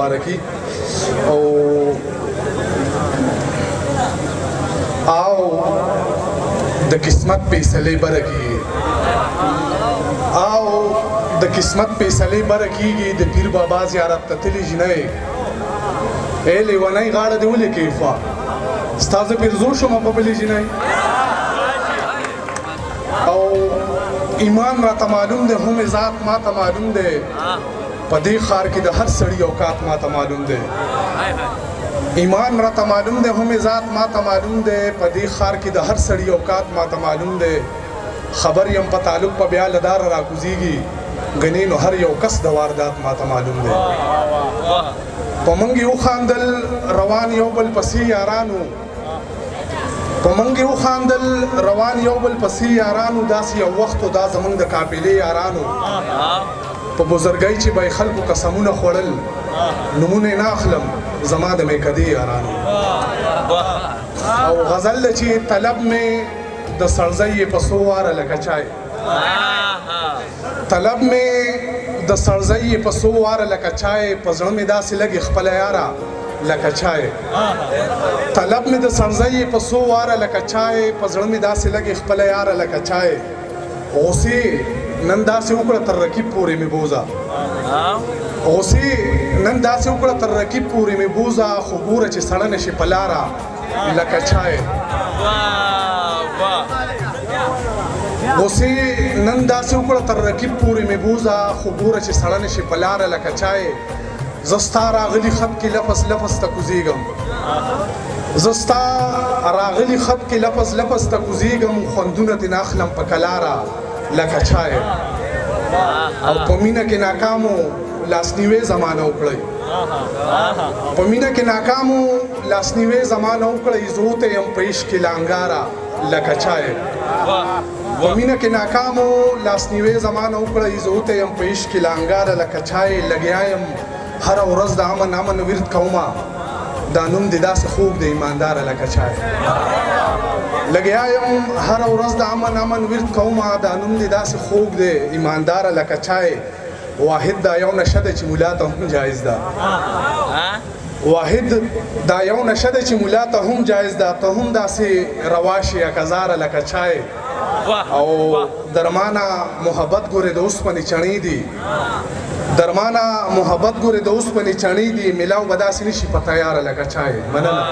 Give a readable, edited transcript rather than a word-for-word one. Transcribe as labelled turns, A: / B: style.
A: مبارکی او د قسمت فیصلې برکیږي او د قسمت فیصلې برکیږي د پیر بابا زیارت ته تللی جنۍ ای لیونۍ غاړه دې ولیکې خوا ستا زه پیرزو شوم په بلې جنۍ او ایمان راته معلوم دی هم ذات ماته معلوم دی په دې ښار کې د هر سړي اوقات ماته معلوم دی ایمان راته معلوم دی هم ذات ماته معلوم دی په دې ښار کې د هر سړي اوقات ماته معلوم دی خبر یم په تعلق په بیا له داره راکوزیږي ګنې نو هر یو کس د واردات ماته معلوم دی په موږ یې وخاندل روان یو بل پسې یارانو په موږ یې وخاندل روان یو بل پسې یارانو داسې یو وخت و دا زموږ د قافلې یارانو په بزرګۍ چې به خلکو قسمونه خوړل نومونه نه اخلم زما د میکدې یارانو او غزل چې طلب مې د سړزۍ په څو واره لکه چای طلب مې د سړزۍ په څو واره لکه چای په زړه مې داسې لګي خپله یاره لکه چای طلب مې د سړزۍ په څو واره لکه چای په زړه مې داسې لګي خپله یاره لکه چای غوسې نن داسې وکړه تر رقیب پورې مې بوزه غوسې نن داسې وکړه تر رقیب پورې مې بوزه خو ګوره چې سړه نشي په لاره لکه چای غوسې نن داسې وکړه تر رقیب پورې مې بوزه خو ګوره چې سړه نشي په لاره لکه چای زه ستا راغلي خط کې لفظ لفظ ته کوزېږم زه ستا راغلي خط کې لفظ لفظ ته کوزېږم خوندونه ترې نه اخلم په کلاره لکه چای او په مینه کې ناکامو لاسنیوې زمانه وکړئ په مینه کې ناکامو لاسنیوې زمانه وکړئ زه وته یم په عشق کې لانګاره لکه چای په مینه کې ناکامو لاسنیوې زمانه وکړئ زه وته یم په عشق کې لانګاره لکه چای لګیا یم هره ورځ د امن امن ورد کومه دا نوم دې داسې خوږ دی ایمانداره لکه چای لګیا یم هره ورځ د امن امن ورد کومه دا نوم دې داسې خوږ دی ایمانداره لکه چای واحد دا یو نشه ده چې ملا ته هم جایز ده واحد دا یو نشه ده چې ملا ته هم جایز ده ته هم داسې روا شي یکهزاره لکه چای او درمانه محبت ګورې د اوسپنې چڼې دي درمانه محبت ګورې د اوسپنې چڼې دي ملاو به داسې نشي په تیاره لکه چای مننه